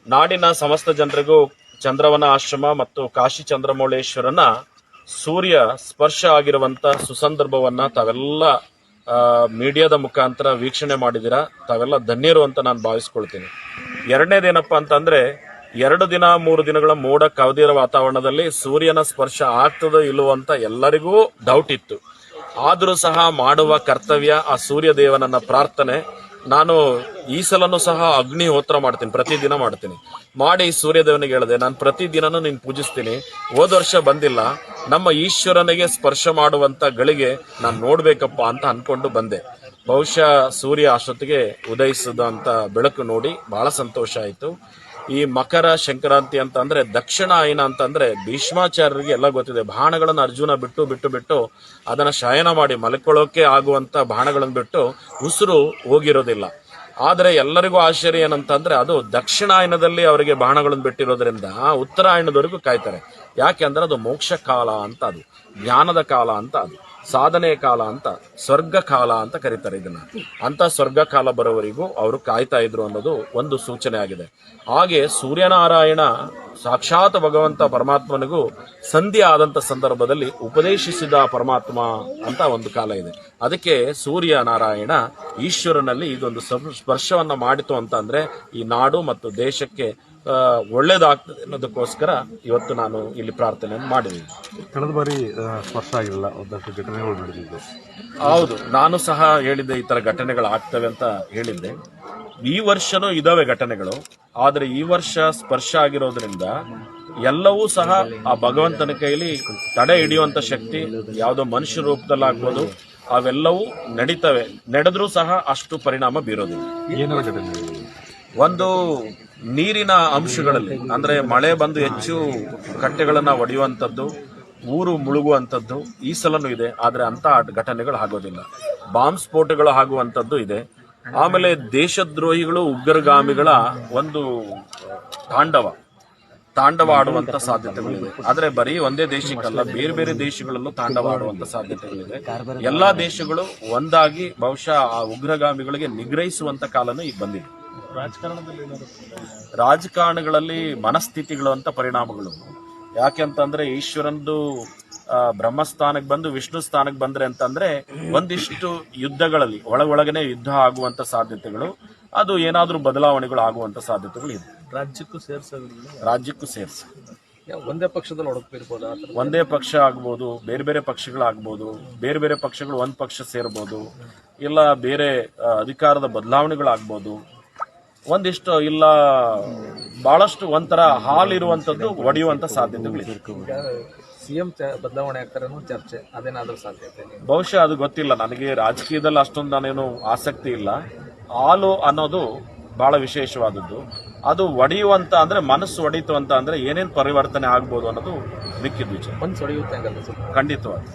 ನಾಡಿನ ಸಮಸ್ತ ಜನರಿಗೂ ಚಂದ್ರವನ ಆಶ್ರಮ ಮತ್ತು ಕಾಶಿ ಚಂದ್ರಮೌಳೇಶ್ವರನ ಸೂರ್ಯ ಸ್ಪರ್ಶ ಆಗಿರುವಂತ ಸುಸಂದರ್ಭವನ್ನ ತಾವೆಲ್ಲ ಮೀಡಿಯಾದ ಮುಖಾಂತರ ವೀಕ್ಷಣೆ ಮಾಡಿದಿರಾ. ತಾವೆಲ್ಲ ಧನ್ಯರು ಅಂತ ನಾನು ಭಾವಿಸ್ಕೊಳ್ತೀನಿ. ಎರಡನೇದೇನಪ್ಪ ಅಂತಂದ್ರೆ 2 ದಿನ 3 ದಿನಗಳ ಮೋಡ ಕವಿದಿರೋ ವಾತಾವರಣದಲ್ಲಿ ಸೂರ್ಯನ ಸ್ಪರ್ಶ ಆಗ್ತದೋ ಇಲ್ಲವೋ ಅಂತ ಎಲ್ಲರಿಗೂ ಡೌಟ್ ಇತ್ತು. ಆದರೂ ಸಹ ಮಾಡುವ ಕರ್ತವ್ಯ ಆ ಸೂರ್ಯ ದೇವನನ್ನ ಪ್ರಾರ್ಥನೆ. ನಾನು ಈ ಸಲನೂ ಸಹ ಅಗ್ನಿಹೋತ್ರ ಮಾಡ್ತೀನಿ, ಪ್ರತಿದಿನ ಮಾಡ್ತೀನಿ. ಮಾಡಿ ಸೂರ್ಯದೇವನಿಗೆ ಹೇಳಿದೆ, ನಾನು ಪ್ರತಿದಿನನೂ ನೀನು ಪೂಜಿಸ್ತೀನಿ. ಹೋದ ವರ್ಷ ಬಂದಿಲ್ಲ, ನಮ್ಮ ಈಶ್ವರನಿಗೆ ಸ್ಪರ್ಶ ಮಾಡುವಂತ ಗಳಿಗೆ ನಾನು ನೋಡ್ಬೇಕಪ್ಪ ಅಂತ ಅನ್ಕೊಂಡು ಬಂದೆ. ಬಹುಶಃ ಸೂರ್ಯ ಅಷ್ಟೊತ್ತಿಗೆ ಉದಯಿಸಿದ ಅಂತ ಬೆಳಕು ನೋಡಿ ಬಹಳ ಸಂತೋಷ ಆಯಿತು. ಈ ಮಕರ ಸಂಕ್ರಾಂತಿ ಅಂತ ಅಂದ್ರೆ ದಕ್ಷಿಣಾಯನ ಅಂತಂದ್ರೆ ಭೀಷ್ಮಾಚಾರ್ಯರಿಗೆ ಎಲ್ಲ ಗೊತ್ತಿದೆ. ಬಾಣಗಳನ್ನು ಅರ್ಜುನ ಬಿಟ್ಟು ಅದನ್ನ ಶಯನ ಮಾಡಿ ಮಲ್ಕೊಳ್ಳೋಕೆ ಆಗುವಂತ ಬಾಣಗಳನ್ನು ಬಿಟ್ಟು ಉಸಿರು ಹೋಗಿರೋದಿಲ್ಲ. ಆದರೆ ಎಲ್ಲರಿಗೂ ಆಶ್ಚರ್ಯ ಏನಂತಂದ್ರೆ ಅದು ದಕ್ಷಿಣಾಯನದಲ್ಲಿ ಅವರಿಗೆ ಬಾಣಗಳನ್ನು ಬಿಟ್ಟಿರೋದ್ರಿಂದ ಉತ್ತರಾಯಣದವರೆಗೂ ಕಾಯ್ತಾರೆ. ಯಾಕೆ ಅಂದ್ರೆ ಅದು ಮೋಕ್ಷ ಕಾಲ ಅಂತ, ಅದು ಜ್ಞಾನದ ಕಾಲ ಅಂತ, ಅದು ಸಾಧನೆಯ ಕಾಲ ಅಂತ, ಸ್ವರ್ಗ ಕಾಲ ಅಂತ ಕರೀತಾರೆ ಇದನ್ನ. ಅಂತ ಸ್ವರ್ಗ ಕಾಲ ಬರೋವರೆಗೂ ಅವರು ಕಾಯ್ತಾ ಇದ್ರು ಅನ್ನೋದು ಒಂದು ಸೂಚನೆ ಆಗಿದೆ. ಹಾಗೆ ಸೂರ್ಯನಾರಾಯಣ ಸಾಕ್ಷಾತ್ ಭಗವಂತ ಪರಮಾತ್ಮನಿಗೂ ಸಂಧ್ಯಾ ಆದಂತ ಸಂದರ್ಭದಲ್ಲಿ ಉಪದೇಶಿಸಿದ ಪರಮಾತ್ಮ ಅಂತ ಒಂದು ಕಾಲ ಇದೆ. ಅದಕ್ಕೆ ಸೂರ್ಯನಾರಾಯಣ ಈಶ್ವರನಲ್ಲಿ ಇದೊಂದು ಸ್ಪರ್ಶವನ್ನ ಮಾಡಿತು ಅಂತ ಅಂದ್ರೆ ಈ ನಾಡು ಮತ್ತು ದೇಶಕ್ಕೆ ಒಳ್ಳೇದಾಗ್ತದೆ ಅನ್ನೋದಕ್ಕೋಸ್ಕರ ಇವತ್ತು ನಾನು ಇಲ್ಲಿ ಪ್ರಾರ್ಥನೆಯನ್ನು ಮಾಡಿದ್ದೀನಿ. ಕಳೆದ ಬಾರಿ ಸ್ಪರ್ಶ ಆಗಿಲ್ಲ, ಒಂದಷ್ಟು ಘಟನೆಗಳು ನಡೆದಿದ್ದು. ಹೌದು, ನಾನು ಸಹ ಹೇಳಿದ್ದೆ ಈ ತರ ಘಟನೆಗಳು ಆಗ್ತವೆ ಅಂತ ಹೇಳಿದ್ದೆ. ಈ ವರ್ಷನೂ ಇದಾವೆ ಘಟನೆಗಳು. ಆದ್ರೆ ಈ ವರ್ಷ ಸ್ಪರ್ಶ ಆಗಿರೋದ್ರಿಂದ ಎಲ್ಲವೂ ಸಹ ಆ ಭಗವಂತನ ಕೈಲಿ ತಡೆ ಹಿಡಿಯುವಂತ ಶಕ್ತಿ ಯಾವುದೋ ಮನುಷ್ಯ ರೂಪದಲ್ಲಾಗ್ಬೋದು, ಅವೆಲ್ಲವೂ ನಡೀತವೆ. ನಡೆದ್ರೂ ಸಹ ಅಷ್ಟು ಪರಿಣಾಮ ಬೀರೋದಿಲ್ಲ. ಏನೆಲ್ಲ ಘಟನೆ? ಒಂದು ನೀರಿನ ಅಂಶಗಳಲ್ಲಿ ಅಂದ್ರೆ ಮಳೆ ಬಂದು ಹೆಚ್ಚು ಕಟ್ಟೆಗಳನ್ನ ಒಡೆಯುವಂಥದ್ದು, ಊರು ಮುಳುಗುವಂಥದ್ದು ಈ ಸಲನೂ ಇದೆ. ಆದ್ರೆ ಅಂತ ಘಟನೆಗಳು ಆಗೋದಿಲ್ಲ. ಬಾಂಬ್ ಸ್ಫೋಟಗಳು ಆಗುವಂಥದ್ದು ಇದೆ. ಆಮೇಲೆ ದೇಶದ್ರೋಹಿಗಳು ಉಗ್ರಗಾಮಿಗಳ ಒಂದು ತಾಂಡವ ಆಡುವಂತ ಸಾಧ್ಯತೆಗಳಿದೆ. ಆದ್ರೆ ಬರೀ ಒಂದೇ ದೇಶಕ್ಕಲ್ಲ, ಬೇರೆ ಬೇರೆ ದೇಶಗಳಲ್ಲೂ ತಾಂಡವ ಆಡುವಂತ ಸಾಧ್ಯತೆಗಳಿದೆ. ಎಲ್ಲಾ ದೇಶಗಳು ಒಂದಾಗಿ ಬಹುಶಃ ಆ ಉಗ್ರಗಾಮಿಗಳಿಗೆ ನಿಗ್ರಹಿಸುವಂತ ಕಾಲನೂ ಈಗ ಬಂದಿದೆ. ರಾಜಕಾರಣಗಳಲ್ಲಿ ಮನಸ್ಥಿತಿಗಳು ಅಂತ ಪರಿಣಾಮಗಳು. ಯಾಕೆಂತಂದ್ರೆ ಈಶ್ವರಂದು ಬ್ರಹ್ಮಸ್ಥಾನಕ್ಕೆ ಬಂದು ವಿಷ್ಣು ಸ್ಥಾನಕ್ಕೆ ಬಂದ್ರೆ ಅಂತಂದ್ರೆ ಒಂದಿಷ್ಟು ಯುದ್ಧಗಳಲ್ಲಿ ಒಳಗನೆ ಯುದ್ಧ ಆಗುವಂತ ಸಾಧ್ಯತೆಗಳು, ಅದು ಏನಾದ್ರೂ ಬದಲಾವಣೆಗಳು ಆಗುವಂತ ಸಾಧ್ಯತೆಗಳು ಇದೆ. ರಾಜ್ಯಕ್ಕೂ ಸೇರಿಸಿ ಒಂದೇ ಪಕ್ಷದಲ್ಲಿ ಹೊಡಕ್ತಿರ್ಬೋದು, ಒಂದೇ ಪಕ್ಷ ಆಗ್ಬೋದು, ಬೇರೆ ಬೇರೆ ಪಕ್ಷಗಳಾಗ್ಬೋದು, ಬೇರೆ ಬೇರೆ ಪಕ್ಷಗಳು ಒಂದ್ ಪಕ್ಷ ಸೇರ್ಬೋದು, ಇಲ್ಲ ಬೇರೆ ಅಧಿಕಾರದ ಬದಲಾವಣೆಗಳಾಗ್ಬೋದು, ಒಂದಿಷ್ಟು ಇಲ್ಲ ಬಹಳಷ್ಟು ಒಂಥರ ಹಾಲಿರುವಂತದ್ದು ಒಡೆಯುವಂತ ಸಾಧ್ಯತೆಗಳಿದೆ. ಸಿಎಂ ಬದಲಾವಣೆ ಆಗ್ತಾರೆ ಅನ್ನೋ ಚರ್ಚೆ, ಅದೇನಾದ್ರೂ ಸಾಧ್ಯತೆ? ಬಹುಶಃ ಅದು ಗೊತ್ತಿಲ್ಲ ನನಗೆ. ರಾಜಕೀಯದಲ್ಲಿ ಅಷ್ಟೊಂದು ನಾನೇನು ಆಸಕ್ತಿ ಇಲ್ಲ. ಹಾಲು ಅನ್ನೋದು ಬಹಳ ವಿಶೇಷವಾದದ್ದು. ಅದು ಒಡೆಯುವಂತ ಅಂದ್ರೆ ಮನಸ್ಸು ಒಡೆಯಿತು ಅಂತ ಅಂದ್ರೆ ಏನೇನು ಪರಿವರ್ತನೆ ಆಗ್ಬೋದು ಅನ್ನೋದು ಮಿಕ್ಕಿದ ವಿಚಾರ. ಮನಸ್ಸು ಒಡೆಯುತ್ತೆ ಖಂಡಿತವಾಗಿ.